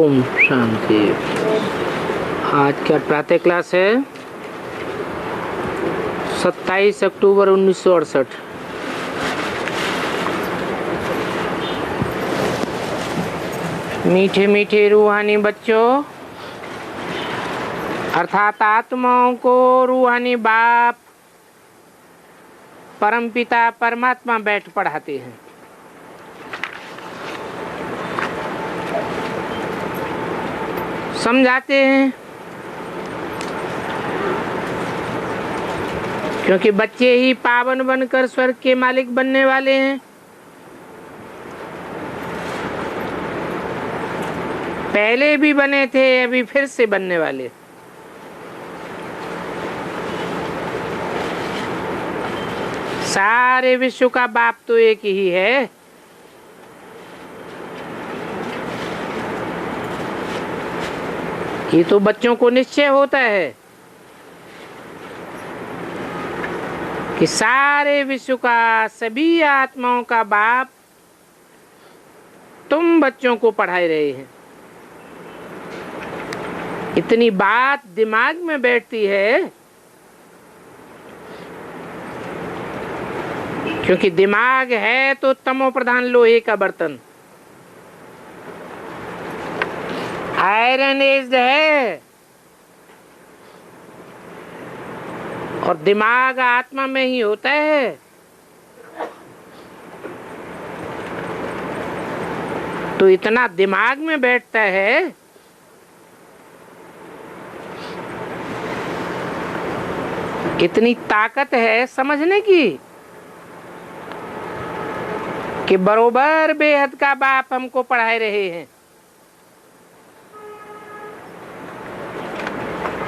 ओम शांति। आज क्या प्रातः क्लास है? 27 अक्टूबर 1968। मीठे मीठे रूहानी बच्चों, अर्थात आत्माओं को रूहानी बाप परमपिता परमात्मा बैठ पढ़ाते हैं। समझाते हैं, क्योंकि बच्चे ही पावन बनकर स्वर्ग के मालिक बनने वाले हैं। पहले भी बने थे, अभी फिर से बनने वाले। सारे विश्व का बाप तो एक ही है। ये तो बच्चों को निश्चय होता है कि सारे विश्व का, सभी आत्माओं का बाप तुम बच्चों को पढ़ा रहे हैं। इतनी बात दिमाग में बैठती है क्योंकि दिमाग है तो तमो प्रधान लोहे का बर्तन, आयरन एज्ड है, और दिमाग आत्मा में ही होता है। तो इतना दिमाग में बैठता है इतनी ताकत है समझने की कि बरोबर बेहद का बाप हमको पढ़ा रहे हैं।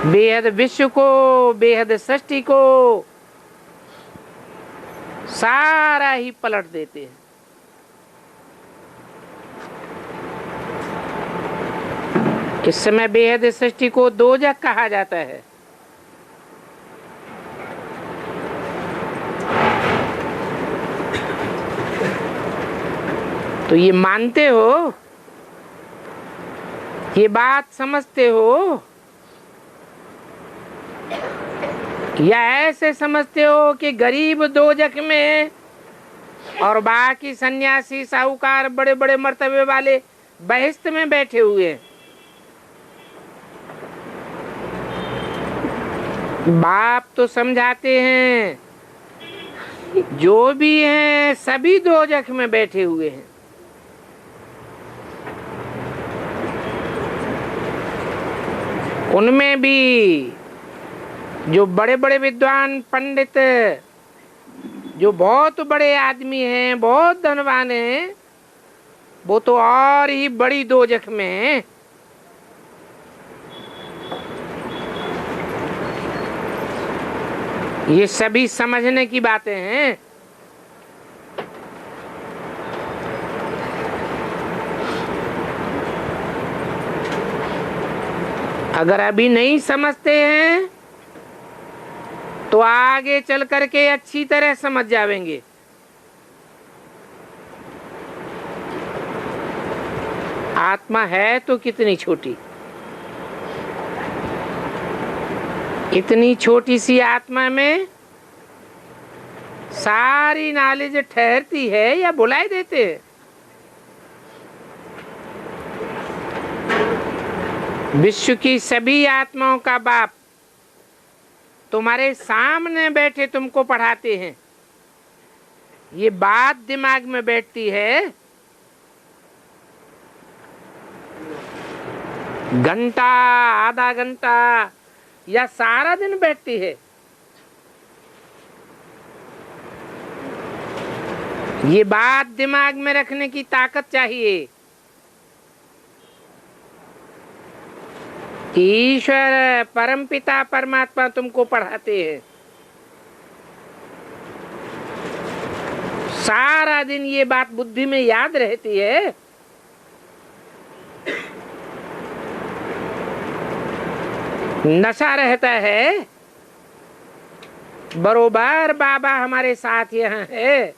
बेहद विश्व को, बेहद सृष्टि को सारा ही पलट देते हैं। इस समय बेहद सृष्टि को दोजख कहा जाता है। तो ये मानते हो, ये बात समझते हो, या ऐसे समझते हो कि गरीब दोजख में और बाकी सन्यासी साहूकार बड़े बड़े मर्तबे वाले बहिश्त में बैठे हुए हैं? बाप तो समझाते हैं जो भी हैं सभी दोजख में बैठे हुए हैं। उनमें भी जो बड़े बड़े विद्वान पंडित, जो बहुत बड़े आदमी हैं, बहुत धनवान हैं, वो तो और ही बड़ी दोजख में हैं। ये सभी समझने की बातें हैं। अगर अभी नहीं समझते हैं तो आगे चल करके अच्छी तरह समझ जाएंगे। आत्मा है तो कितनी छोटी, इतनी छोटी सी आत्मा में सारी नॉलेज ठहरती है या बुलाई देते हैं? विश्व की सभी आत्माओं का बाप तुम्हारे सामने बैठे तुमको पढ़ाते हैं। ये बात दिमाग में बैठती है। घंटा, आधा घंटा या सारा दिन बैठती है। ये बात दिमाग में रखने की ताकत चाहिए कि ईश्वर परमपिता परमात्मा तुमको पढ़ाते हैं। सारा दिन ये बात बुद्धि में याद रहती है। नशा रहता है, बरोबर बाबा हमारे साथ यहाँ है।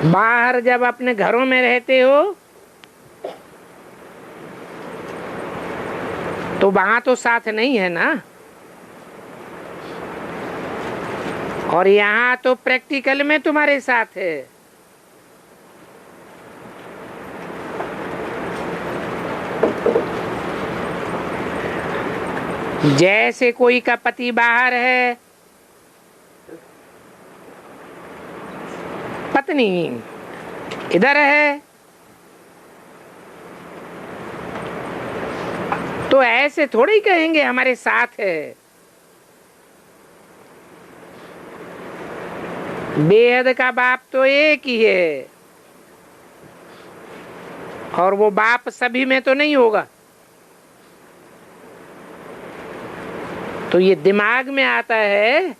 बाहर जब अपने घरों में रहते हो तो वहां तो साथ नहीं है ना, और यहाँ तो प्रैक्टिकल में तुम्हारे साथ है। जैसे कोई का पति बाहर है, पत्नी इधर है, तो ऐसे थोड़ी ही कहेंगे हमारे साथ है। बेहद का बाप तो एक ही है, और वो बाप सभी में तो नहीं होगा। तो ये दिमाग में आता है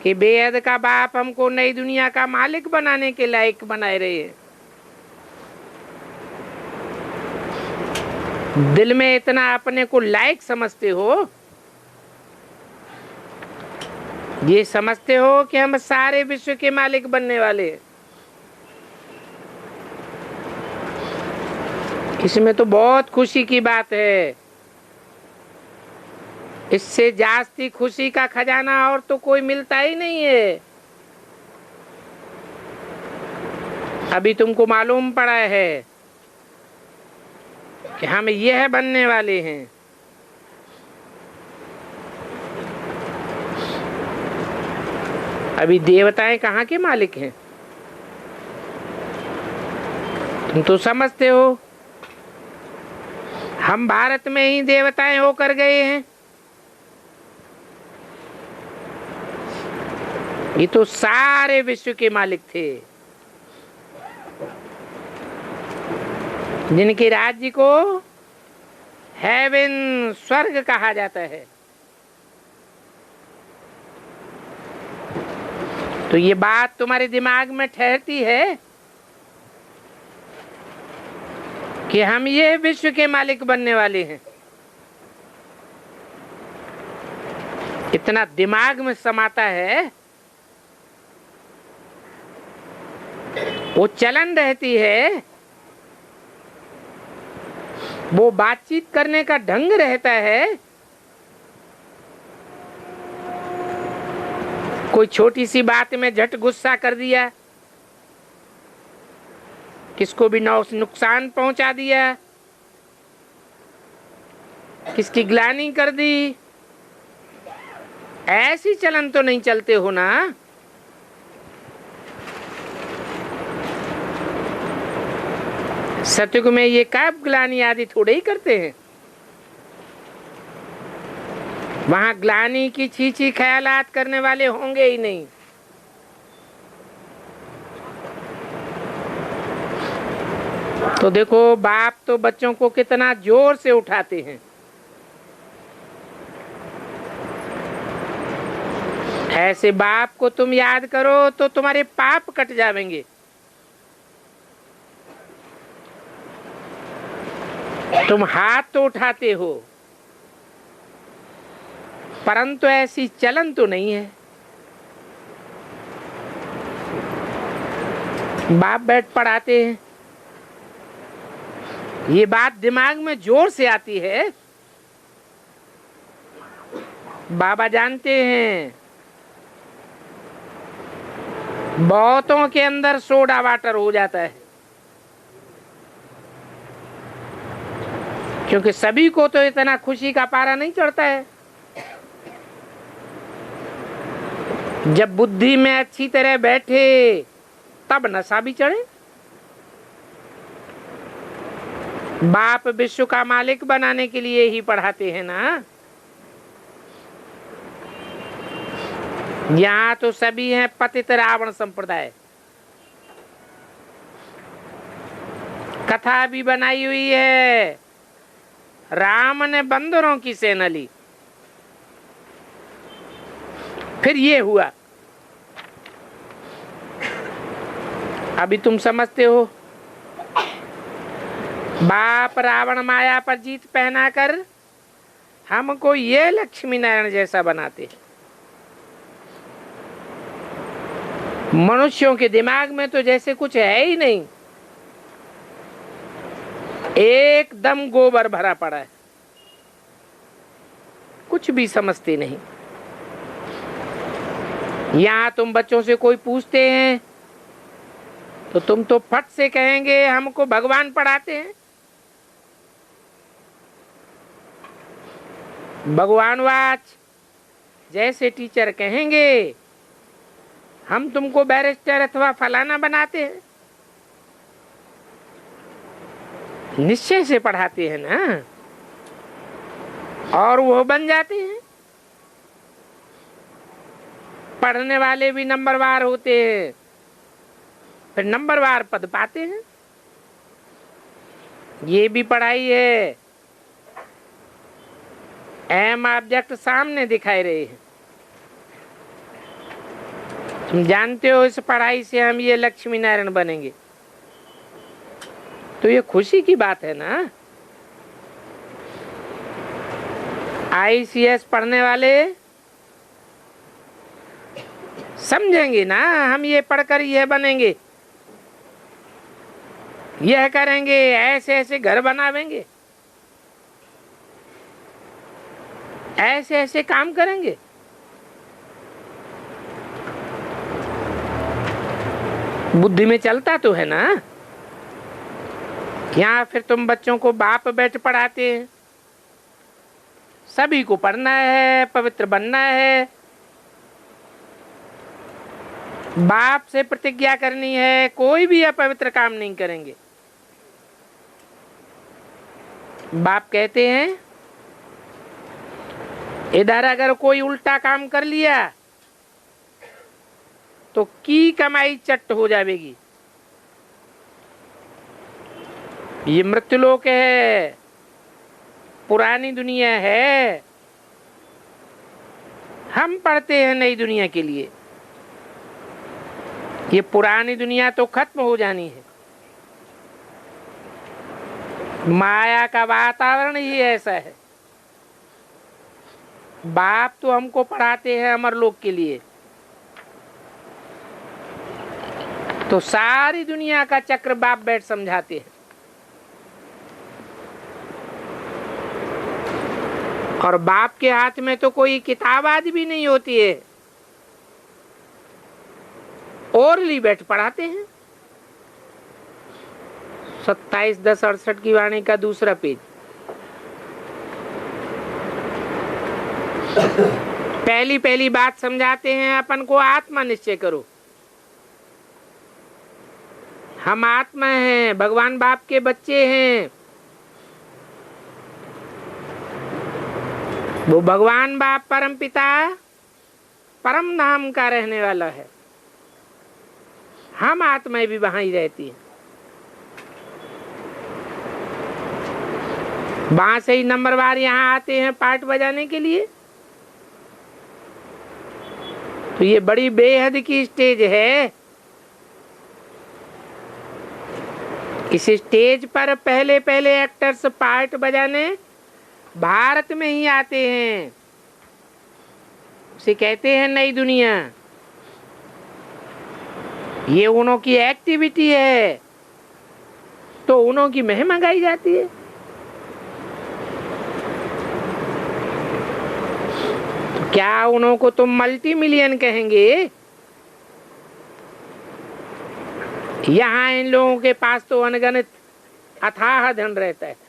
कि बेहद का बाप हमको नई दुनिया का मालिक बनाने के लायक बनाए रहे हैं। दिल में इतना अपने को लायक समझते हो, ये समझते हो कि हम सारे विश्व के मालिक बनने वाले हैं। इसमें तो बहुत खुशी की बात है। इससे जास्ती खुशी का खजाना और तो कोई मिलता ही नहीं है। अभी तुमको मालूम पड़ा है कि हम यह बनने वाले हैं। अभी देवताएं कहाँ के मालिक हैं? तुम तो समझते हो हम भारत में ही देवताएं होकर गए हैं। ये तो सारे विश्व के मालिक थे, जिनके राज्य को हेवन, स्वर्ग कहा जाता है। तो ये बात तुम्हारे दिमाग में ठहरती है कि हम ये विश्व के मालिक बनने वाले हैं। इतना दिमाग में समाता है, वो चलन रहती है, वो बातचीत करने का ढंग रहता है। कोई छोटी सी बात में झट गुस्सा कर दिया, किसको भी नुकसान पहुंचा दिया, किसकी ग्लानि कर दी। ऐसी चलन तो नहीं चलते हो ना। सतयुग में ये कब ग्लानि आदि थोड़े ही करते हैं। वहां ग्लानि की छीछी ख्यालात करने वाले होंगे ही नहीं। तो देखो बाप तो बच्चों को कितना जोर से उठाते हैं। ऐसे बाप को तुम याद करो तो तुम्हारे पाप कट जाएंगे। तुम हाथ तो उठाते हो, परंतु ऐसी चलन तो नहीं है। बाप बैठ पढ़ाते हैं, ये बात दिमाग में जोर से आती है। बाबा जानते हैं बहुतों के अंदर सोडा वाटर हो जाता है, क्योंकि सभी को तो इतना खुशी का पारा नहीं चढ़ता है। जब बुद्धि में अच्छी तरह बैठे तब नशा भी चढ़े। बाप विश्व का मालिक बनाने के लिए ही पढ़ाते हैं ना। यहाँ तो सभी हैं पतित रावण संप्रदाय। कथा भी बनाई हुई है, राम ने बंदरों की सेना ली। फिर ये हुआ। अभी तुम समझते हो बाप रावण माया पर जीत पहनाकर हमको ये लक्ष्मी नारायण जैसा बनाते। मनुष्यों के दिमाग में तो जैसे कुछ है ही नहीं, एकदम गोबर भरा पड़ा है, कुछ भी समझते नहीं। यहां तुम बच्चों से कोई पूछते हैं तो तुम तो फट से कहेंगे हमको भगवान पढ़ाते हैं। भगवानवाच जैसे टीचर कहेंगे हम तुमको बैरिस्टर अथवा फलाना बनाते हैं, निश्चय से पढ़ाते हैं ना, और वो बन जाते हैं। पढ़ने वाले भी नंबरवार होते हैं, फिर नंबरवार पद पाते हैं। ये भी पढ़ाई है, एम ऑब्जेक्ट सामने दिखाई रहे हैं। तुम जानते हो इस पढ़ाई से हम ये लक्ष्मी नारायण बनेंगे, तो ये खुशी की बात है ना। ICS पढ़ने वाले समझेंगे ना, हम ये पढ़कर यह बनेंगे, यह करेंगे, ऐसे ऐसे घर बनावेंगे, ऐसे ऐसे काम करेंगे। बुद्धि में चलता तो है ना। यहाँ फिर तुम बच्चों को बाप बैठ पढ़ाते हैं, सभी को पढ़ना है, पवित्र बनना है, बाप से प्रतिज्ञा करनी है, कोई भी अपवित्र काम नहीं करेंगे। बाप कहते हैं इधर अगर कोई उल्टा काम कर लिया तो की कमाई चट हो जाएगी। ये मृत्युलोक है, पुरानी दुनिया है, हम पढ़ते हैं नई दुनिया के लिए। ये पुरानी दुनिया तो खत्म हो जानी है। माया का वातावरण ही ऐसा है। बाप तो हमको पढ़ाते हैं अमरलोक के लिए, तो सारी दुनिया का चक्र बाप बैठ समझाते हैं। और बाप के हाथ में तो कोई किताब आदि भी नहीं होती है, ओरली बैठ पढ़ाते हैं। 27/10/68 की वाणी का दूसरा पेज। पहली बात समझाते हैं अपन को आत्मा निश्चय करो। हम आत्मा हैं, भगवान बाप के बच्चे हैं। वो भगवान बाप परम पिता परम धाम का रहने वाला है, हम आत्माएं भी वहां ही रहती हैं। वहां से ही नंबरवार यहाँ आते हैं पार्ट बजाने के लिए। तो ये बड़ी बेहद की स्टेज है। इस स्टेज पर पहले एक्टर्स पार्ट बजाने भारत में ही आते हैं। उसे कहते हैं नई दुनिया। ये उन्हों की एक्टिविटी है, तो उन्हों की महिमा गाई जाती है। तो क्या उन्हों को तुम मल्टी मिलियन कहेंगे? यहाँ इन लोगों के पास तो अनगणित अथाह धन रहता है।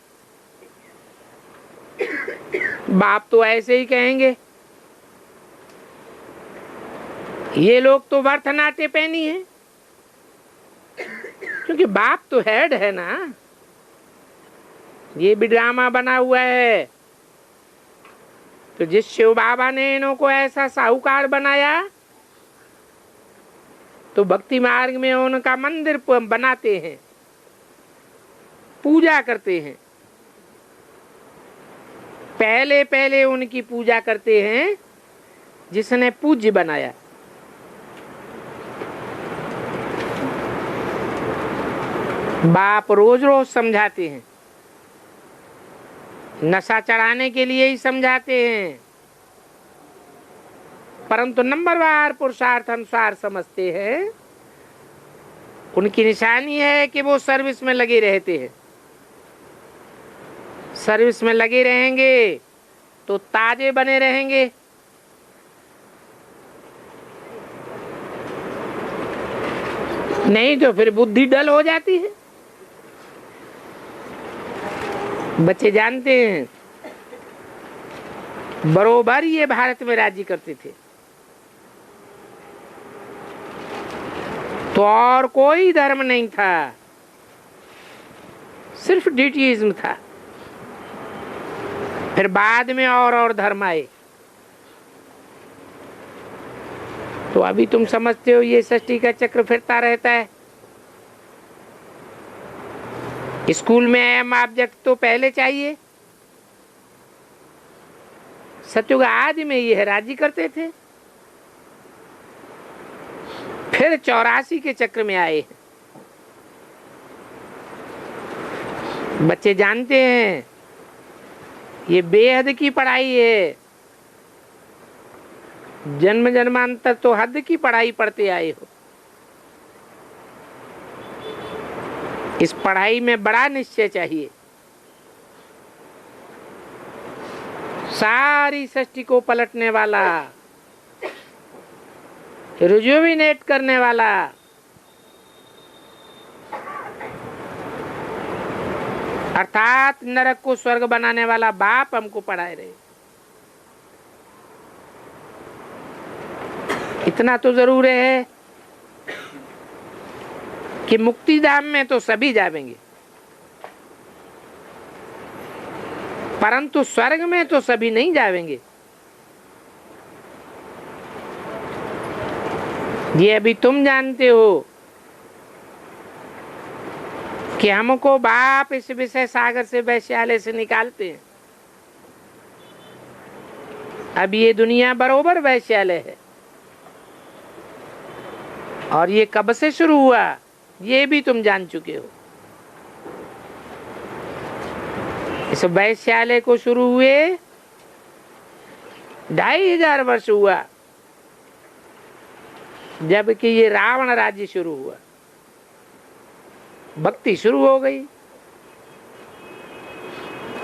बाप तो ऐसे ही कहेंगे, ये लोग तो वर्थ नाटे पैनी है, क्योंकि बाप तो हेड है ना। ये भी ड्रामा बना हुआ है। तो जिस शिव बाबा ने इन्हों को ऐसा साहूकार बनाया, तो भक्ति मार्ग में उनका मंदिर बनाते हैं, पूजा करते हैं। पहले उनकी पूजा करते हैं जिसने पूज्य बनाया। बाप रोज रोज समझाते हैं, नशा चढ़ाने के लिए ही समझाते हैं। परंतु नंबरवार पुरुषार्थ अनुसार समझते हैं, उनकी निशानी है कि वो सर्विस में लगे रहते हैं। सर्विस में लगे रहेंगे तो ताजे बने रहेंगे। नहीं तो फिर बुद्धि डल हो जाती है। बच्चे जानते हैं, बरोबर ये भारत में राज्य करते थे, तो और कोई धर्म नहीं था, सिर्फ डीटीइज्म था। फिर बाद में और धर्म आए। तो अभी तुम समझते हो ये सृष्टि का चक्र फिरता रहता है। स्कूल में एम ऑब्जेक्ट तो पहले चाहिए। सतयुग आदि में ये राज्य करते थे, फिर 84 के चक्र में आए। बच्चे जानते हैं ये बेहद की पढ़ाई है। जन्म जन्मांतर तो हद की पढ़ाई पढ़ते आए हो। इस पढ़ाई में बड़ा निश्चय चाहिए। सारी सृष्टि को पलटने वाला, रिजुविनेट करने वाला, अर्थात नरक को स्वर्ग बनाने वाला बाप हमको पढ़ाए रहे। इतना तो जरूर है कि मुक्ति धाम में तो सभी जाएंगे, परंतु स्वर्ग में तो सभी नहीं जाएंगे। ये अभी तुम जानते हो कि हमको बाप इस विषय सागर से, वैश्यालय से निकालते हैं। अब ये दुनिया बरोबर वैश्यालय है। और ये कब से शुरू हुआ ये भी तुम जान चुके हो। इस वैश्यालय को शुरू हुए 2500 वर्ष हुआ, जबकि ये रावण राज्य शुरू हुआ। भक्ति शुरू हो गई।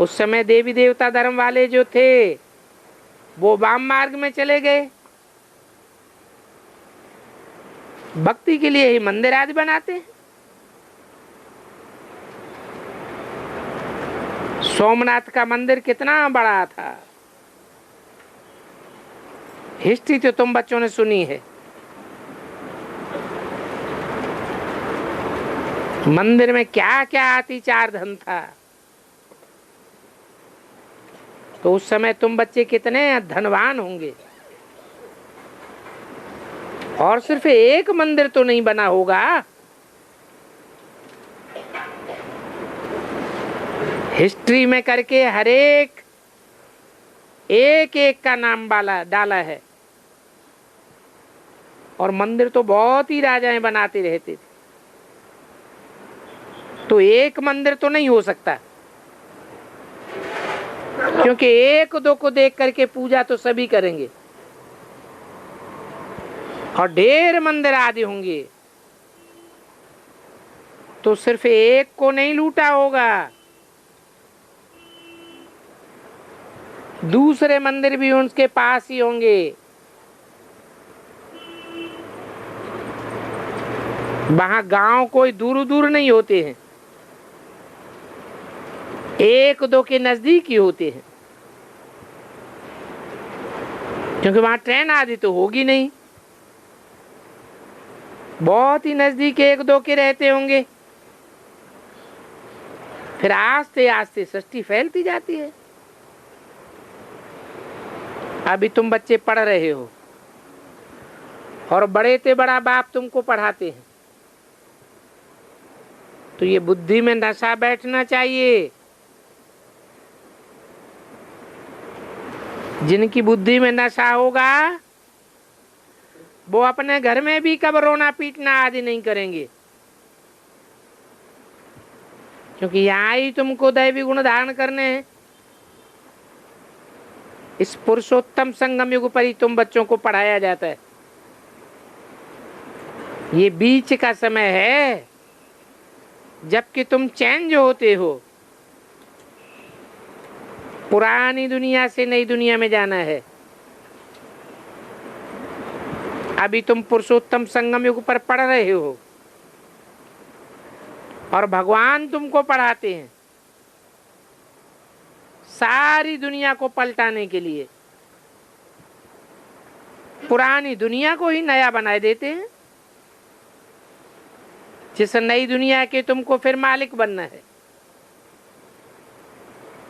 उस समय देवी देवता धर्म वाले जो थे वो वाम मार्ग में चले गए। भक्ति के लिए ही मंदिर आदि बनाते हैं। सोमनाथ का मंदिर कितना बड़ा था, हिस्ट्री तो तुम बच्चों ने सुनी है। मंदिर में क्या क्या अतिचार धन था। तो उस समय तुम बच्चे कितने धनवान होंगे। और सिर्फ एक मंदिर तो नहीं बना होगा, हिस्ट्री में करके हर एक का नाम डाला है। और मंदिर तो बहुत ही राजाएं बनाते रहते थे। तो एक मंदिर तो नहीं हो सकता, क्योंकि एक दो को देख करके पूजा तो सभी करेंगे और ढेर मंदिर आदि होंगे। तो सिर्फ एक को नहीं लूटा होगा, दूसरे मंदिर भी उनके पास ही होंगे। वहां गांव कोई दूर दूर नहीं होते हैं, एक दो के नजदीक ही होते हैं, क्योंकि वहां ट्रेन आदि तो होगी नहीं। बहुत ही नजदीक एक दो के रहते होंगे। फिर आस्ते आस्ते सृष्टि फैलती जाती है। अभी तुम बच्चे पढ़ रहे हो और बड़े से बड़ा बाप तुमको पढ़ाते हैं, तो ये बुद्धि में नशा बैठना चाहिए। जिनकी बुद्धि में नशा होगा वो अपने घर में भी कब रोना पीटना आदि नहीं करेंगे, क्योंकि यहाँ ही तुमको दैवी गुण धारण करने हैं। इस पुरुषोत्तम संगम युग पर ही तुम बच्चों को पढ़ाया जाता है। ये बीच का समय है जबकि तुम चेंज होते हो। पुरानी दुनिया से नई दुनिया में जाना है। अभी तुम पुरुषोत्तम संगम युग पर पढ़ रहे हो और भगवान तुमको पढ़ाते हैं सारी दुनिया को पलटाने के लिए। पुरानी दुनिया को ही नया बनाए देते हैं, जिस नई दुनिया के तुमको फिर मालिक बनना है।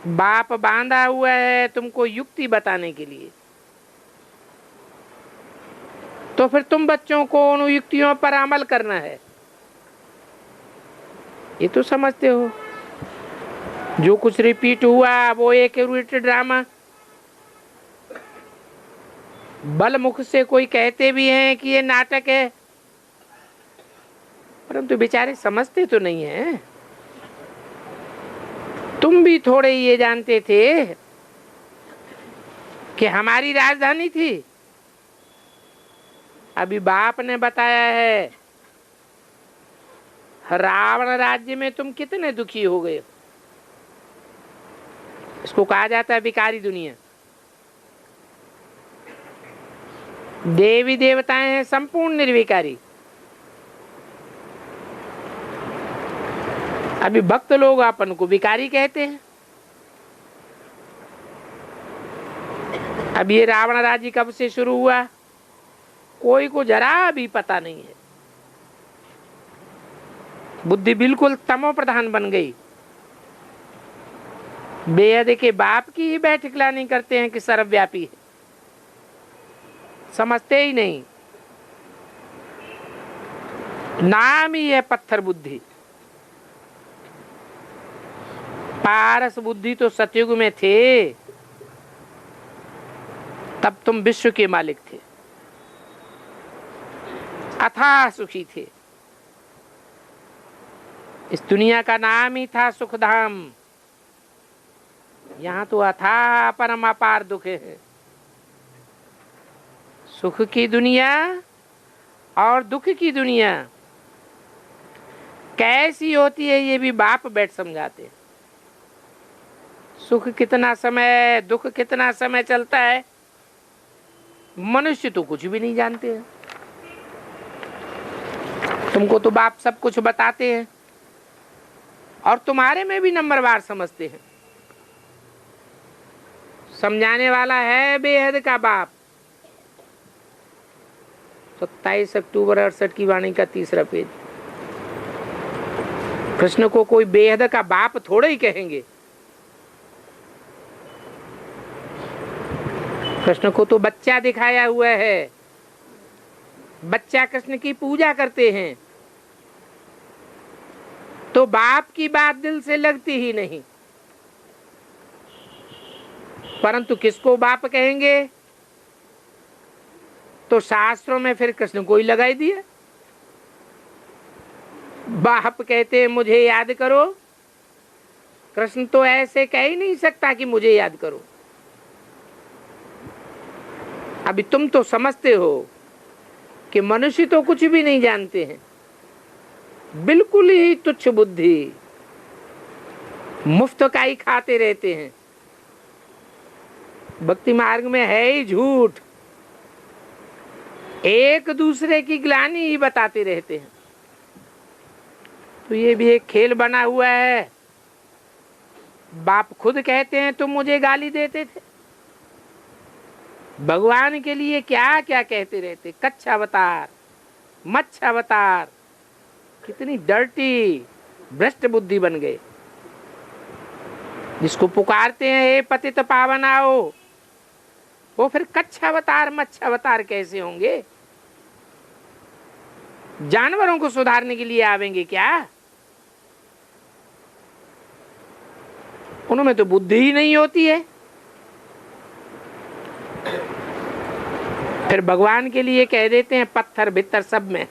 बाप बांधा हुआ है तुमको युक्ति बताने के लिए, तो फिर तुम बच्चों को उन युक्तियों पर अमल करना है। ये तो समझते हो। जो कुछ रिपीट हुआ वो एक रिपीटेड ड्रामा। बल मुख से कोई कहते भी हैं कि ये नाटक है, परंतु बेचारे समझते तो नहीं है। तुम भी थोड़े ये जानते थे कि हमारी राजधानी थी। अभी बाप ने बताया है रावण राज्य में तुम कितने दुखी हो गए हो। इसको कहा जाता है विकारी दुनिया। देवी देवताएं हैं संपूर्ण निर्विकारी। अभी भक्त लोग अपन को विकारी कहते हैं। अब ये रावण राज्य कब से शुरू हुआ कोई को जरा भी पता नहीं है। बुद्धि बिल्कुल तमो प्रधान बन गई। बेहद के बाप की ही बैठकलानी करते हैं कि सर्वव्यापी है, समझते ही नहीं। नाम ही है पत्थर बुद्धि। पारस बुद्धि तो सतयुग में थे, तब तुम विश्व के मालिक थे, अथाह सुखी थे। इस दुनिया का नाम ही था सुखधाम। यहाँ तो अथाह परम अपार दुख है। सुख की दुनिया और दुख की दुनिया कैसी होती है ये भी बाप बैठ समझाते हैं। सुख कितना समय, दुख कितना समय चलता है, मनुष्य तो कुछ भी नहीं जानते हैं। तुमको तो बाप सब कुछ बताते हैं और तुम्हारे में भी नंबरवार समझते हैं। समझाने वाला है बेहद का बाप। 27 अक्टूबर 68 की वाणी का 3रा पेज। कृष्ण को कोई बेहद का बाप थोड़े ही कहेंगे। कृष्ण को तो बच्चा दिखाया हुआ है। बच्चा कृष्ण की पूजा करते हैं तो बाप की बात दिल से लगती ही नहीं। परंतु किसको बाप कहेंगे तो शास्त्रों में फिर कृष्ण को ही लगाई दिया। बाप कहते हैं मुझे याद करो। कृष्ण तो ऐसे कह ही नहीं सकता कि मुझे याद करो। अभी तुम तो समझते हो कि मनुष्य तो कुछ भी नहीं जानते हैं, बिल्कुल ही तुच्छ बुद्धि, मुफ्त का ही खाते रहते हैं। भक्ति मार्ग में है ही झूठ, एक दूसरे की ग्लानि ही बताते रहते हैं। तो ये भी एक खेल बना हुआ है। बाप खुद कहते हैं तुम मुझे गाली देते थे। भगवान के लिए क्या क्या कहते रहते, कच्छ अवतार, मच्छ अवतार। कितनी डर्टी भ्रष्ट बुद्धि बन गए। जिसको पुकारते हैं हे पतित पावन आओ, वो फिर कच्छ अवतार मच्छ अवतार कैसे होंगे? जानवरों को सुधारने के लिए आवेंगे क्या? उनमें तो बुद्धि ही नहीं होती है। फिर भगवान के लिए कह देते हैं पत्थर भीतर सब में है।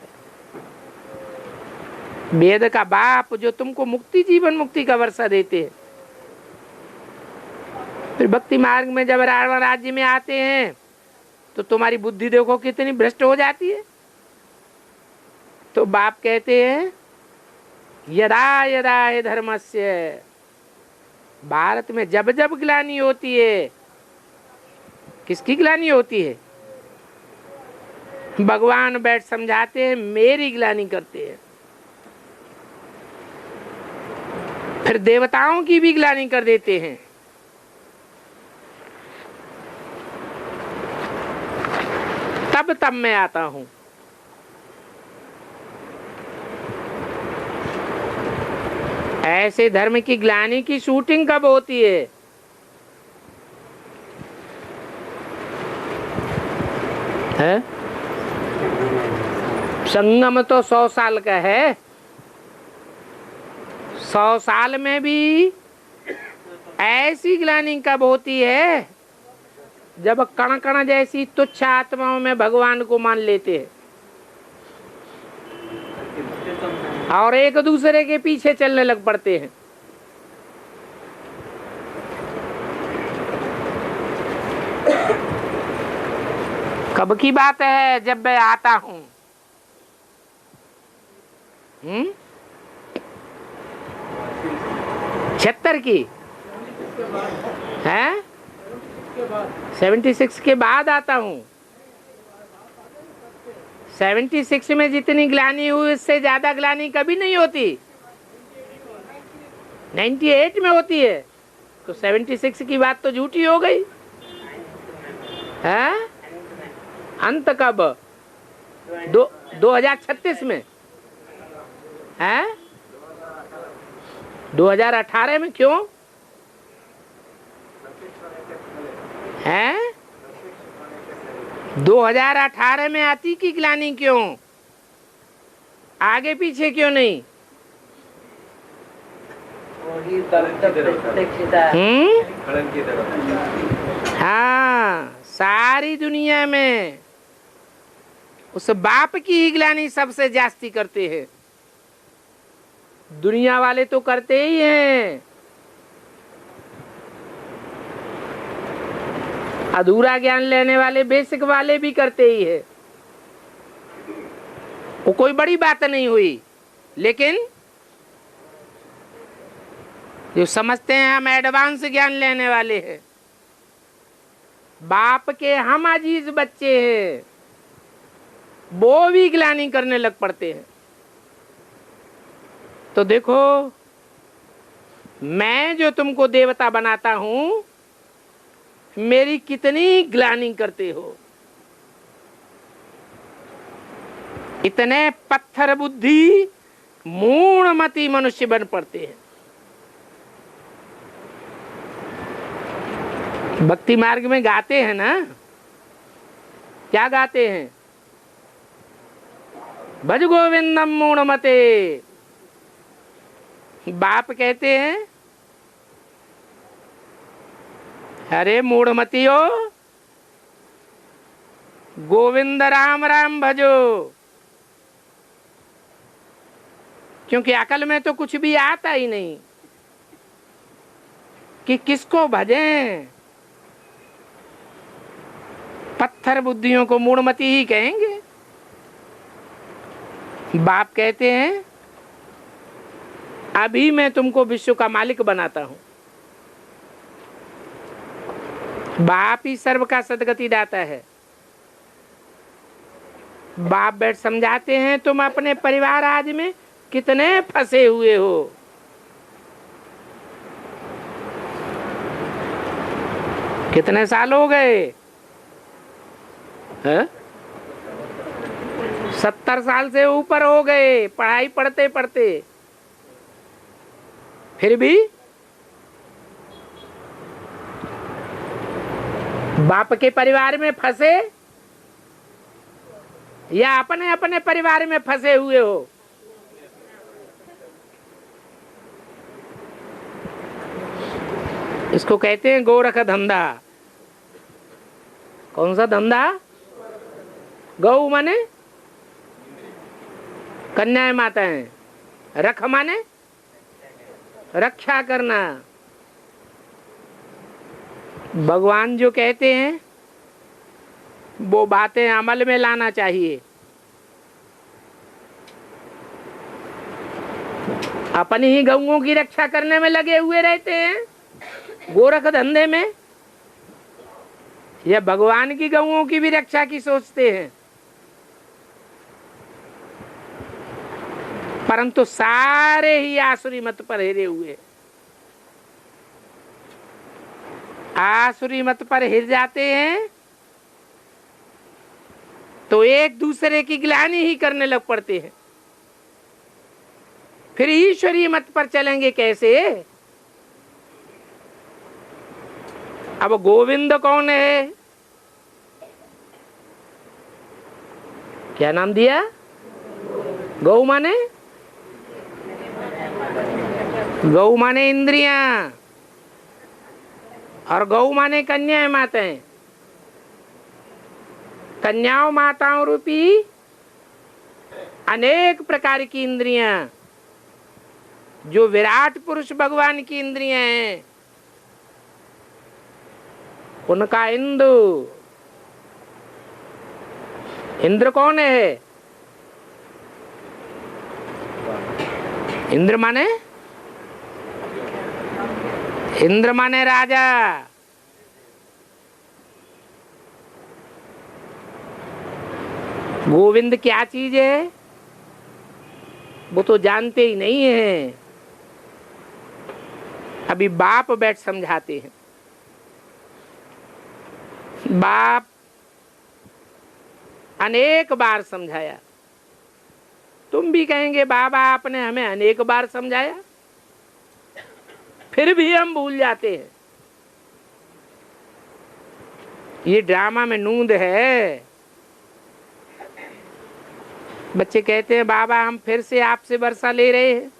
वेद का बाप जो तुमको मुक्ति, जीवन मुक्ति का वर्षा देते हैं, फिर भक्ति मार्ग में जब रावण राज्य में आते हैं तो तुम्हारी बुद्धि देखो कितनी भ्रष्ट हो जाती है। तो बाप कहते हैं यदा यदा हे धर्मस्य, भारत में जब जब ग्लानि होती है, किसकी ग्लानि होती है? भगवान बैठ समझाते हैं, मेरी ग्लानि करते हैं। फिर देवताओं की भी ग्लानि कर देते हैं। तब मैं आता हूं। ऐसे धर्म की ग्लानि की शूटिंग कब होती है? संगम तो 100 साल का है। 100 साल में भी ऐसी ग्लानि कब होती है जब कण कण जैसी तुच्छ आत्माओं में भगवान को मान लेते हैं और एक दूसरे के पीछे चलने लग पड़ते हैं। कब की बात है? जब मैं आता हूं। 76 की है, 76 के बाद आता हूं। 76 में जितनी ग्लानि हुई उससे ज्यादा ग्लानि कभी नहीं होती। 98 में होती है। तो 76 की बात तो झूठी हो गई है। अंत कब? 2036 में है। 2018 में क्यों है? 2018 में अति की ग्लानि क्यों? आगे पीछे क्यों नहीं? हाँ, सारी दुनिया में उस बाप की ही ग्लानि सबसे जास्ती करते हैं। दुनिया वाले तो करते ही हैं, अधूरा ज्ञान लेने वाले बेसिक वाले भी करते ही है। वो कोई बड़ी बात नहीं हुई, लेकिन जो समझते हैं हम एडवांस ज्ञान लेने वाले हैं, बाप के हम अजीज बच्चे हैं, वो भी ग्लानि करने लग पड़ते हैं। तो देखो, मैं जो तुमको देवता बनाता हूं, मेरी कितनी ग्लानि करते हो। इतने पत्थर बुद्धि मूढ़मती मनुष्य बन पड़ते हैं। भक्ति मार्ग में गाते हैं ना, क्या गाते हैं? भज गोविंदम मूढ़मते। बाप कहते हैं, अरे मूढ़मतियो, गोविंद राम राम भजो। क्योंकि अकल में तो कुछ भी आता ही नहीं कि किसको भजें। पत्थर बुद्धियों को मूढ़मती ही कहेंगे। बाप कहते हैं, अभी मैं तुमको विश्व का मालिक बनाता हूं। बाप ही सर्व का सदगति दाता है। बाप बैठ समझाते हैं, तुम अपने परिवार आज में कितने फंसे हुए हो। कितने साल हो गए? 70 साल से ऊपर हो गए पढ़ाई पढ़ते पढ़ते। फिर भी बाप के परिवार में फंसे या अपने अपने परिवार में फंसे हुए हो? इसको कहते हैं गोरख धंधा। कौन सा धंधा? गौ माने कन्याएं माताएं, रख माने रक्षा करना। भगवान जो कहते हैं वो बातें अमल में लाना चाहिए। अपनी ही गऊओं की रक्षा करने में लगे हुए रहते हैं गोरख धंधे में, या भगवान की गऊओं की भी रक्षा की सोचते हैं। परंतु सारे ही आसुरी मत पर हिरे हुए, आसुरी मत पर हिर जाते हैं तो एक दूसरे की ग्लानि ही करने लग पड़ते हैं। फिर ईश्वरीय मत पर चलेंगे कैसे? अब गोविंद कौन है? क्या नाम दिया? गौ माने, गौ माने इंद्रियां, और गौ माने कन्या माताएं। कन्याओं माताओं रूपी अनेक प्रकार की इंद्रियां जो विराट पुरुष भगवान की इंद्रियां हैं, उनका इंदु। इंद्र कौन है? इंद्र माने, इंद्र माने राजा। गोविंद क्या चीज है वो तो जानते ही नहीं है। अभी बाप बैठ समझाते हैं। बाप अनेक बार समझाया, तुम भी कहेंगे बाबा आपने हमें अनेक बार समझाया, फिर भी हम भूल जाते हैं। ये ड्रामा में नूंद है। बच्चे कहते हैं बाबा हम फिर से आपसे वर्षा ले रहे हैं,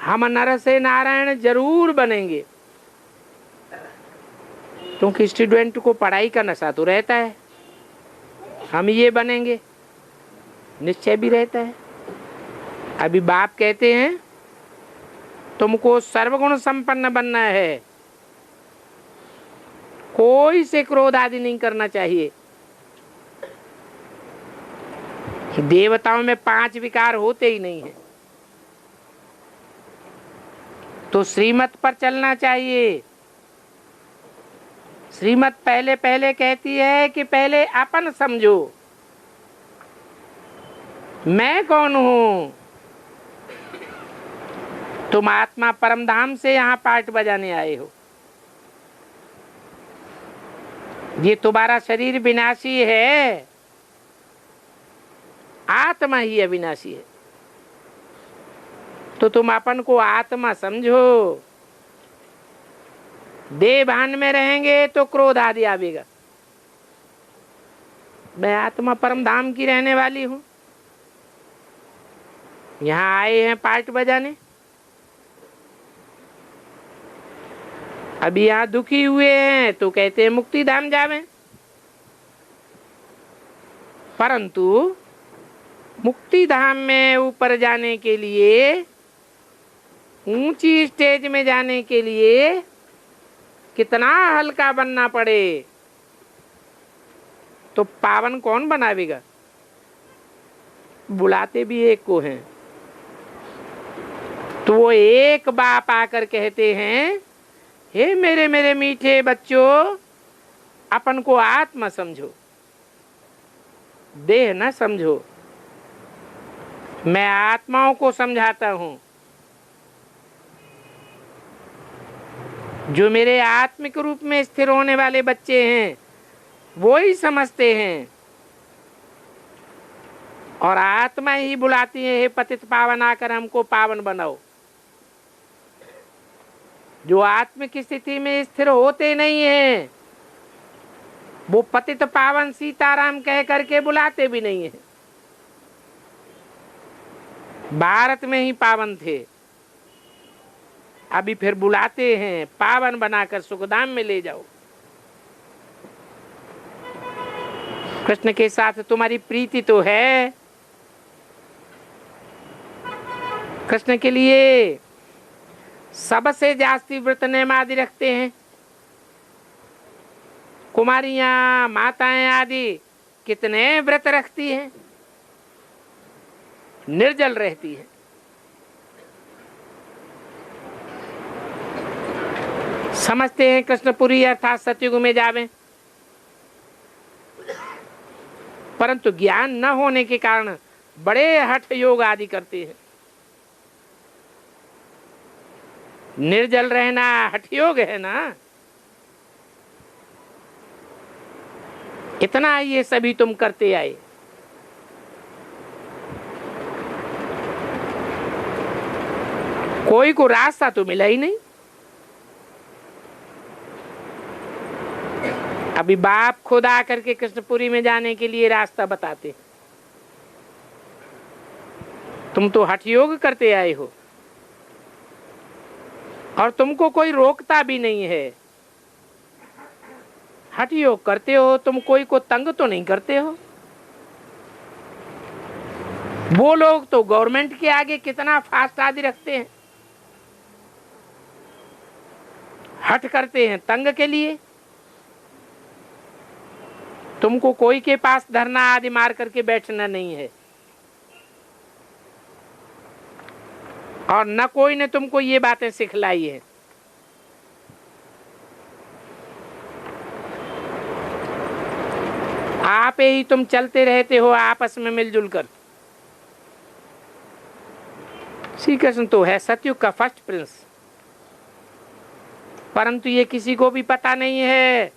हम नर से नारायण जरूर बनेंगे। क्योंकि स्टूडेंट को पढ़ाई का नशा तो रहता है, हम ये बनेंगे निश्चय भी रहता है। अभी बाप कहते हैं तुमको सर्वगुण संपन्न बनना है, कोई से क्रोध आदि नहीं करना चाहिए। देवताओं में 5 विकार होते ही नहीं है, तो श्रीमत पर चलना चाहिए। श्रीमत पहले पहले कहती है कि पहले अपन समझो मैं कौन हूं। तुम आत्मा परमधाम से यहां पाठ बजाने आए हो। ये तुम्हारा शरीर विनाशी है, आत्मा ही अविनाशी है। तो तुम अपन को आत्मा समझो। देह भान में रहेंगे तो क्रोध आदि आवेगा। मैं आत्मा परम धाम की रहने वाली हूं, यहां आए हैं पाठ बजाने। अभी यहां दुखी हुए हैं तो कहते हैं मुक्ति धाम जावे, परंतु मुक्ति धाम में ऊपर जाने के लिए, ऊंची स्टेज में जाने के लिए कितना हल्का बनना पड़े, तो पावन कौन बनावेगा? बुलाते भी एक को हैं। तो वो एक बाप आकर कहते हैं हे मेरे मेरे मीठे बच्चों, अपन को आत्मा समझो, देह न समझो। मैं आत्माओं को समझाता हूं। जो मेरे आत्मिक रूप में स्थिर होने वाले बच्चे हैं वो ही समझते हैं, और आत्मा ही बुलाती है हे पतित पावन आकर हमको पावन बनाओ। जो आत्मिक स्थिति में स्थिर होते नहीं हैं वो पतित पावन सीताराम कह करके बुलाते भी नहीं हैं। भारत में ही पावन थे, अभी फिर बुलाते हैं पावन बनाकर सुखधाम में ले जाओ। कृष्ण के साथ तुम्हारी प्रीति तो है, कृष्ण के लिए सबसे जास्ती व्रत नेम आदि रखते हैं, कुमारियां, माताएं आदि कितने व्रत रखती हैं, निर्जल रहती हैं। समझते हैं कृष्णपुरी अर्थात सतयुग में जावें, परंतु ज्ञान न होने के कारण बड़े हठ योग आदि करते हैं। निर्जल रहना हठ योग है ना। इतना ये सभी तुम करते आए। कोई को रास्ता तो मिला ही नहीं। अभी बाप खुद आकर के कृष्णपुरी में जाने के लिए रास्ता बताते। तुम तो हठ योग करते आए हो और तुमको कोई रोकता भी नहीं है। हठ योग करते हो, तुम कोई को तंग तो नहीं करते हो। वो लोग तो गवर्नमेंट के आगे कितना फास्ट आदि रखते हैं, हठ करते हैं तंग के लिए। तुमको कोई के पास धरना आदि मार करके बैठना नहीं है, और न कोई ने तुमको ये बातें सिखलाई है। आप ही तुम चलते रहते हो आपस में मिलजुल कर। श्री कृष्ण तो है सतयुग का फर्स्ट प्रिंस, परंतु ये किसी को भी पता नहीं है,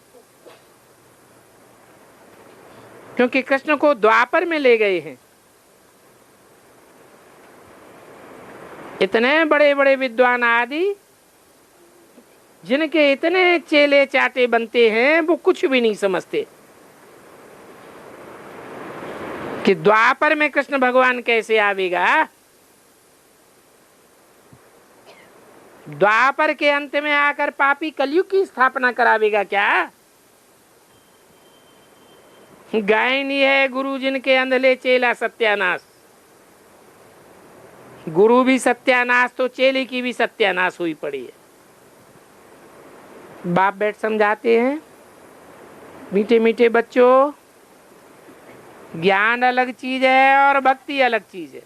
क्योंकि कृष्ण को द्वापर में ले गए हैं। इतने बड़े बड़े विद्वान आदि जिनके इतने चेले चाटे बनते हैं, वो कुछ भी नहीं समझते कि द्वापर में कृष्ण भगवान कैसे आवेगा। द्वापर के अंत में आकर पापी कलयुग की स्थापना करावेगा क्या? गायनी है गुरु जिनके अंधले चेला सत्यानाश। गुरु भी सत्यानाश तो चेले की भी सत्यानाश हुई पड़ी है। बाप बैठ समझाते हैं, मीठे मीठे बच्चों, ज्ञान अलग चीज है और भक्ति अलग चीज है।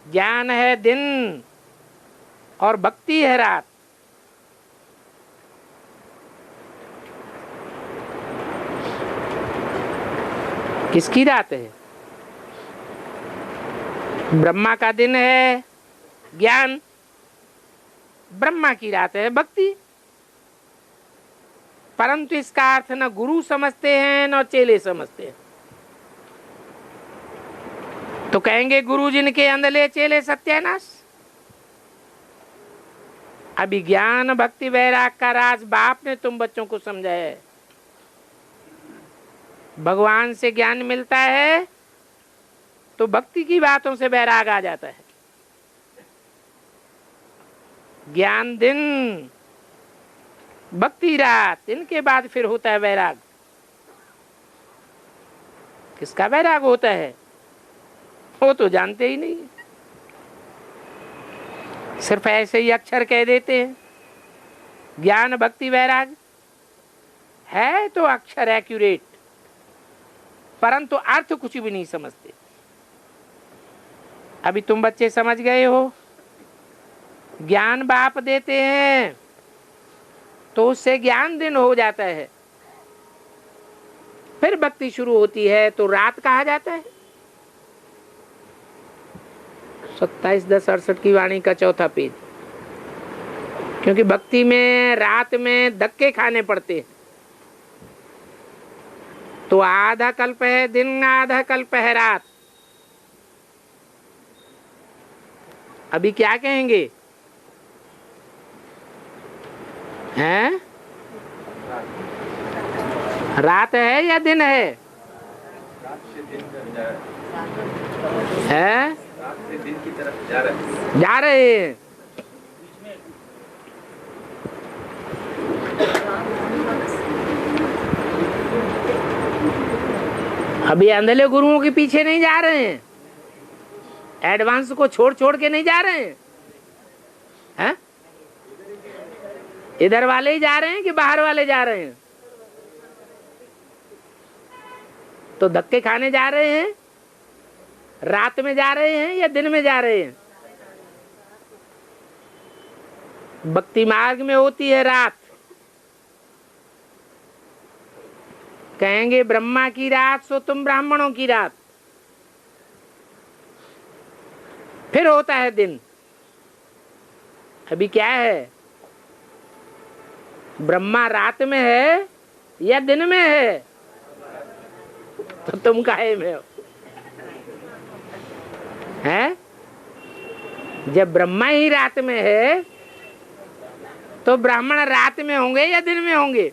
ज्ञान है दिन और भक्ति है रात। किसकी रात है? ब्रह्मा का दिन है ज्ञान, ब्रह्मा की रात है भक्ति। परंतु इसका अर्थ न गुरु समझते हैं न चेले समझते हैं। तो कहेंगे गुरु जिनके अंधले चेले सत्यानाश। अभी ज्ञान भक्ति वैराग का राज बाप ने तुम बच्चों को समझाया है। भगवान से ज्ञान मिलता है तो भक्ति की बातों से वैराग आ जाता है। ज्ञान दिन, भक्ति रात, इनके बाद फिर होता है वैराग। किसका वैराग होता है वो तो जानते ही नहीं, सिर्फ ऐसे ही अक्षर कह देते हैं। ज्ञान भक्ति वैराग है तो अक्षर एक्यूरेट, परंतु अर्थ कुछ भी नहीं समझते। अभी तुम बच्चे समझ गए हो, ज्ञान बाप देते हैं तो उससे ज्ञान दिन हो जाता है, फिर भक्ति शुरू होती है तो रात कहा जाता है। 27/10/68 की वाणी का चौथा पेज। क्योंकि भक्ति में रात में धक्के खाने पड़ते हैं। तो आधा कल्प है दिन, आधा कल्प है रात। अभी क्या कहेंगे हैं? रात है या दिन है? हैं? दिन की तरफ जा रहे हैं। अभी अंधले गुरुओं के पीछे नहीं जा रहे हैं, एडवांस को छोड़ छोड़ के नहीं जा रहे हैं, हैं? इधर वाले ही जा रहे हैं कि बाहर वाले जा रहे हैं? तो धक्के खाने जा रहे हैं? रात में जा रहे हैं या दिन में जा रहे हैं? भक्ति मार्ग में होती है रात। कहेंगे ब्रह्मा की रात सो तुम ब्राह्मणों की रात। फिर होता है दिन। अभी क्या है? ब्रह्मा रात में है या दिन में है? तो तुम काहे में हो? हैं? जब ब्रह्मा ही रात में है तो ब्राह्मण रात में होंगे या दिन में होंगे?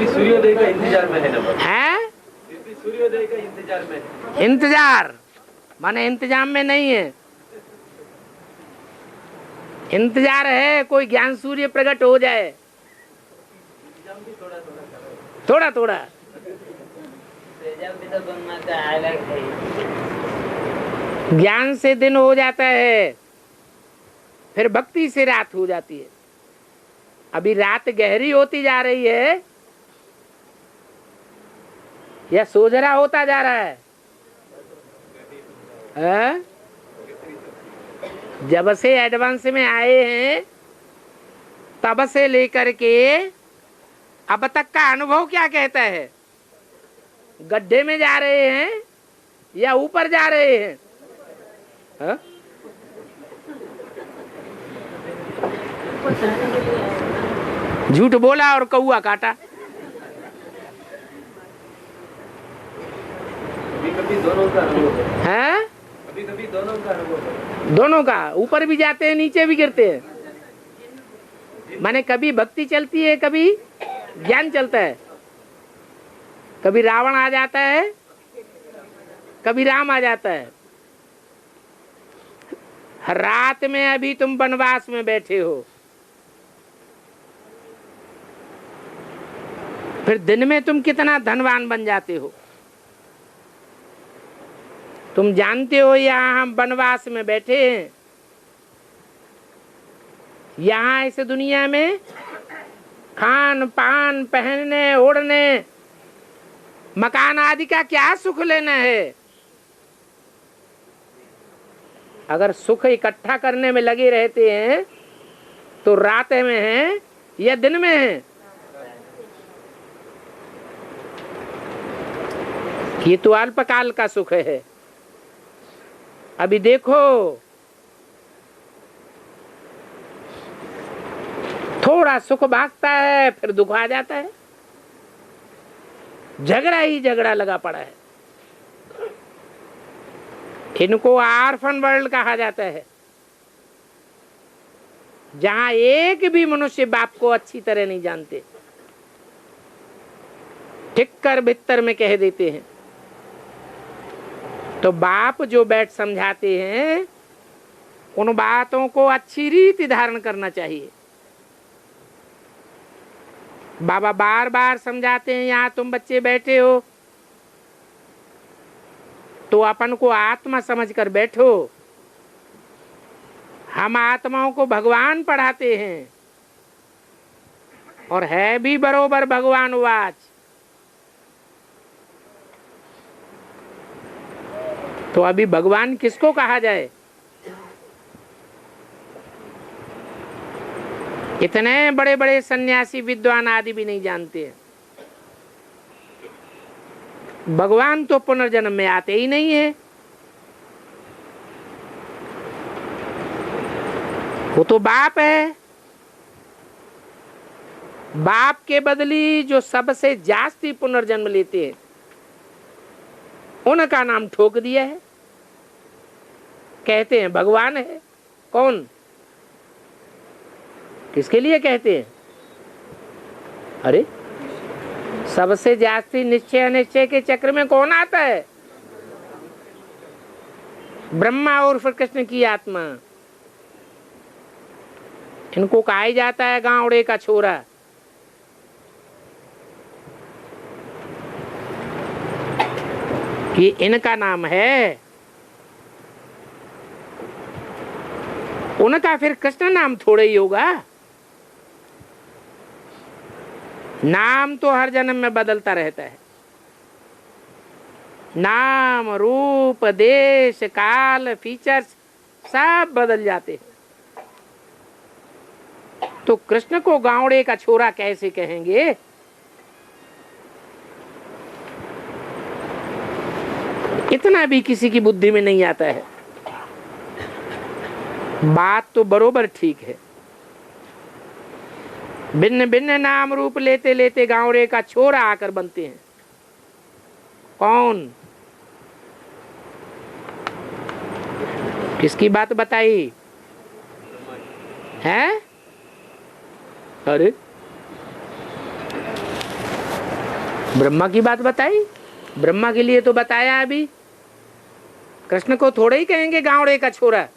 सूर्योदय का इंतजार में है ना? हैं? सूर्योदय का इंतजार में है। इंतजार माने इंतजाम में नहीं है। इंतजार है कोई ज्ञान सूर्य प्रकट हो जाए। थोड़ा थोड़ा ज्ञान से दिन हो जाता है, फिर भक्ति से रात हो जाती है। अभी रात गहरी होती जा रही है या सोझरा होता जा रहा है? जब से एडवांस में आए हैं तब से लेकर के अब तक का अनुभव क्या कहता है? गड्ढे में जा रहे हैं या ऊपर जा रहे हैं? झूठ बोला और कौआ काटा। कभी दोनों का अनुभव है। कभी दोनों का अनुभव। दोनों का, ऊपर भी जाते हैं नीचे भी गिरते हैं। माने कभी भक्ति चलती है, कभी ज्ञान चलता है। कभी रावण आ जाता है, कभी राम आ जाता है। रात में अभी तुम वनवास में बैठे हो, फिर दिन में तुम कितना धनवान बन जाते हो। तुम जानते हो यहाँ हम वनवास में बैठे हैं, यहाँ इस दुनिया में खान पान पहनने ओढ़ने मकान आदि का क्या सुख लेना है। अगर सुख इकट्ठा करने में लगे रहते हैं तो रात में है या दिन में है? ये तो अल्पकाल का सुख है। अभी देखो थोड़ा सुख भागता है फिर दुख आ जाता है। झगड़ा ही झगड़ा लगा पड़ा है। इनको आर्फन वर्ल्ड कहा जाता है, जहां एक भी मनुष्य बाप को अच्छी तरह नहीं जानते, ठीक कर भीतर में कह देते हैं। तो बाप जो बैठ समझाते हैं उन बातों को अच्छी रीति धारण करना चाहिए। बाबा बार बार समझाते हैं, यहाँ तुम बच्चे बैठे हो तो अपन को आत्मा समझ कर बैठो। हम आत्माओं को भगवान पढ़ाते हैं और है भी बरोबर भगवान वाच। तो अभी भगवान किसको कहा जाए? इतने बड़े बड़े सन्यासी विद्वान आदि भी नहीं जानते हैं। भगवान तो पुनर्जन्म में आते ही नहीं है। वो तो बाप है। बाप के बदली जो सबसे जास्ती पुनर्जन्म लेते हैं उनका नाम ठोक दिया है। कहते हैं भगवान है। कौन? किसके लिए कहते हैं? अरे सबसे जास्ती निश्चय अनिश्चय के चक्र में कौन आता है? ब्रह्मा और फिर कृष्ण की आत्मा। इनको कहा जाता है गांवड़े का छोरा। कि इनका नाम है उनका फिर कृष्ण नाम थोड़ा ही होगा। नाम तो हर जन्म में बदलता रहता है। नाम, रूप, देश, काल, फीचर्स सब बदल जाते हैं। तो कृष्ण को गावड़े का छोरा कैसे कहेंगे? इतना भी किसी की बुद्धि में नहीं आता है। बात तो बरोबर ठीक है। भिन्न भिन्न नाम रूप लेते लेते गावड़े का छोरा आकर बनते हैं। कौन? किसकी बात बताई है? अरे ब्रह्मा की बात बताई। ब्रह्मा के लिए तो बताया अभी। कृष्ण को थोड़े ही कहेंगे गावड़े का छोरा।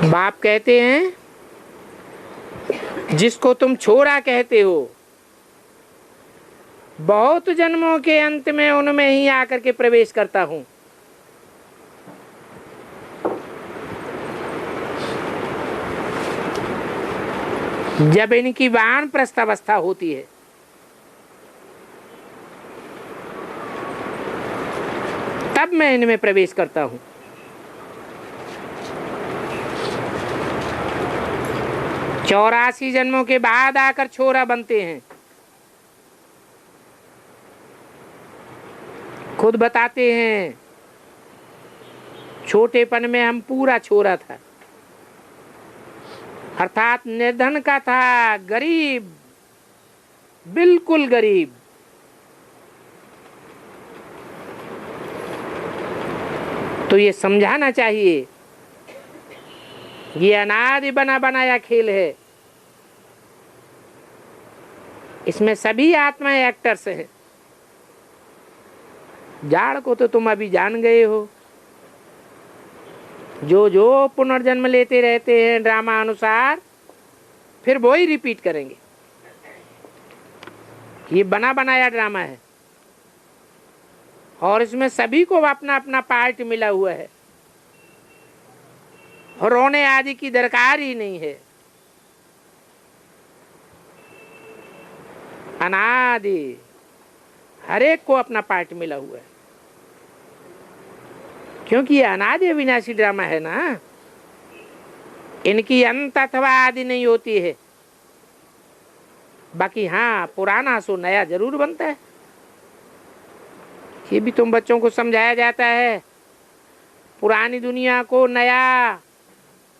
बाप कहते हैं जिसको तुम छोरा कहते हो, बहुत जन्मों के अंत में उनमें ही आकर के प्रवेश करता हूं। जब इनकी वानप्रस्थ अवस्था होती है, तब मैं इनमें प्रवेश करता हूं। चौरासी जन्मों के बाद आकर छोरा बनते हैं। खुद बताते हैं छोटेपन में हम पूरा छोरा था, अर्थात निर्धन का था, गरीब, बिल्कुल गरीब। तो ये समझाना चाहिए, ये अनादि बना बनाया खेल है। इसमें सभी आत्माएं एक्टर्स हैं। जाड़ को तो तुम अभी जान गए हो। जो जो पुनर्जन्म लेते रहते हैं ड्रामा अनुसार, फिर वो ही रिपीट करेंगे। ये बना बनाया ड्रामा है और इसमें सभी को अपना अपना पार्ट मिला हुआ है और रोने आदि की दरकार ही नहीं है। अनादि हर एक को अपना पार्ट मिला हुआ है, क्योंकि ये अनादि अविनाशी ड्रामा है ना। इनकी अंत अथवा आदि नहीं होती है। बाकी हाँ, पुराना सो नया जरूर बनता है। ये भी तुम बच्चों को समझाया जाता है। पुरानी दुनिया को नया,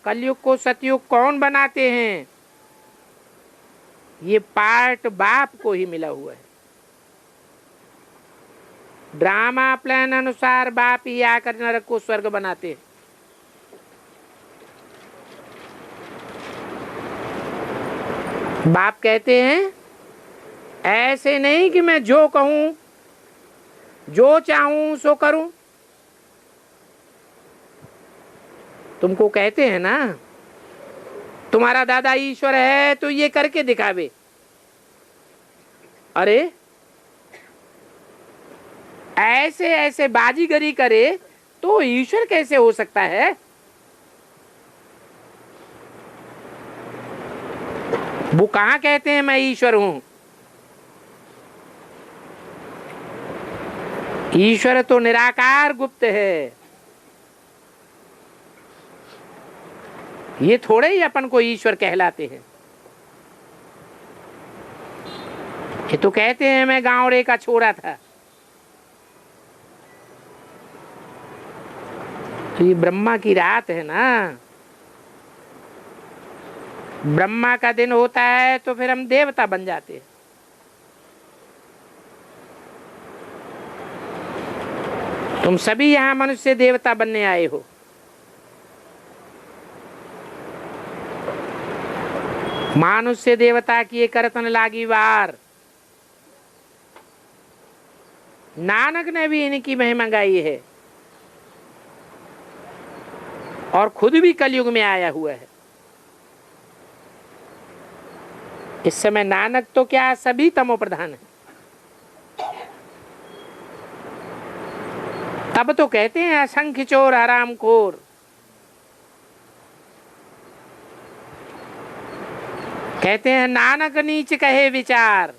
कलयुग को सतयुग कौन बनाते हैं? ये पार्ट बाप को ही मिला हुआ है। ड्रामा प्लान अनुसार बाप ही आकर नरक को स्वर्ग बनाते हैं। बाप कहते हैं ऐसे नहीं कि मैं जो कहूं, जो चाहूं सो करूं। तुमको कहते हैं ना, तुम्हारा दादा ईश्वर है तो ये करके दिखावे। अरे ऐसे ऐसे बाजीगरी करे तो ईश्वर कैसे हो सकता है? वो कहां कहते हैं मैं ईश्वर हूं? ईश्वर तो निराकार गुप्त है। ये थोड़े ही अपन को ईश्वर कहलाते हैं। ये तो कहते हैं मैं गावड़े का छोरा था। तो ये ब्रह्मा की रात है ना। ब्रह्मा का दिन होता है तो फिर हम देवता बन जाते हैं। तुम सभी यहां मनुष्य देवता बनने आए हो। मानुष्य देवता की करतन लागी वार। नानक ने भी इनकी महिमा गाई है और खुद भी कलयुग में आया हुआ है। इस समय नानक तो क्या, सभी तमो प्रधान है। तब तो कहते हैं असंख्य चोर हरामखोर। कहते हैं नानक नीच कहे विचार।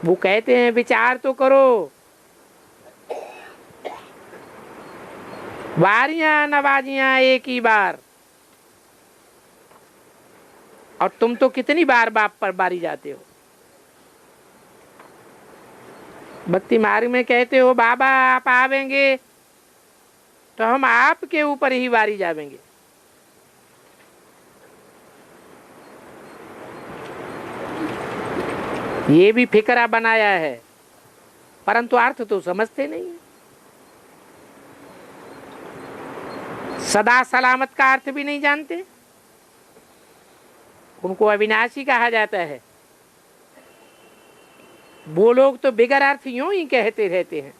वो कहते हैं विचार तो करो। वारियां नवाजियां एक ही बार। और तुम तो कितनी बार बाप पर बारी जाते हो। भक्ति मार्ग में कहते हो बाबा आप आवेंगे तो हम आपके ऊपर ही वारी जावेंगे। ये भी फिक्रा बनाया है, परंतु अर्थ तो समझते नहीं है। सदा सलामत का अर्थ भी नहीं जानते। उनको अविनाशी कहा जाता है। वो लोग तो बिगर अर्थ यूं ही कहते रहते हैं,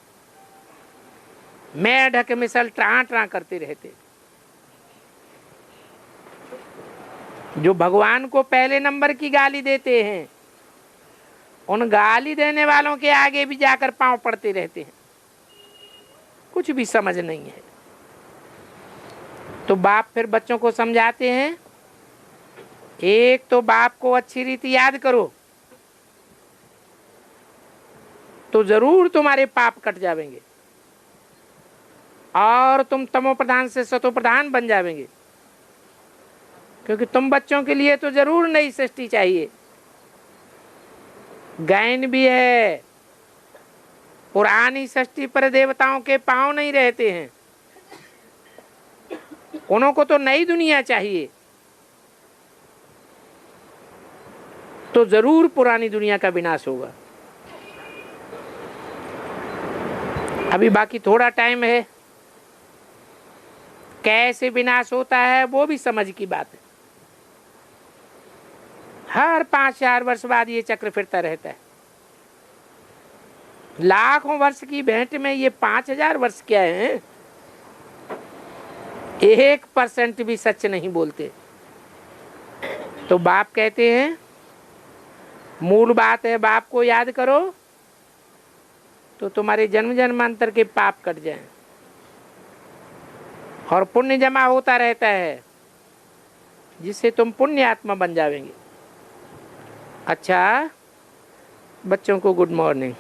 मैं ढक मिसल ट्रा ट्रा करते रहते। जो भगवान को पहले नंबर की गाली देते हैं, उन गाली देने वालों के आगे भी जाकर पांव पड़ते रहते हैं। कुछ भी समझ नहीं है। तो बाप फिर बच्चों को समझाते हैं, एक तो बाप को अच्छी रीति याद करो तो जरूर तुम्हारे पाप कट जाएंगे और तुम तमो प्रधान से सतो प्रधान बन जाएंगे। क्योंकि तुम बच्चों के लिए तो जरूर नई सृष्टि चाहिए। गायन भी है, पुरानी सृष्टि पर देवताओं के पांव नहीं रहते हैं। उनको तो नई दुनिया चाहिए। तो जरूर पुरानी दुनिया का विनाश होगा। अभी बाकी थोड़ा टाइम है। कैसे विनाश होता है वो भी समझ की बात है। हर 5,000 वर्ष बाद ये चक्र फिरता रहता है। लाखों वर्ष की भेंट में ये 5,000 वर्ष क्या है? 1% भी सच नहीं बोलते। तो बाप कहते हैं मूल बात है, बाप को याद करो तो तुम्हारे जन्म जन्मांतर के पाप कट जाएं और पुण्य जमा होता रहता है, जिससे तुम पुण्य आत्मा बन जाएंगे। अच्छा, बच्चों को गुड मॉर्निंग।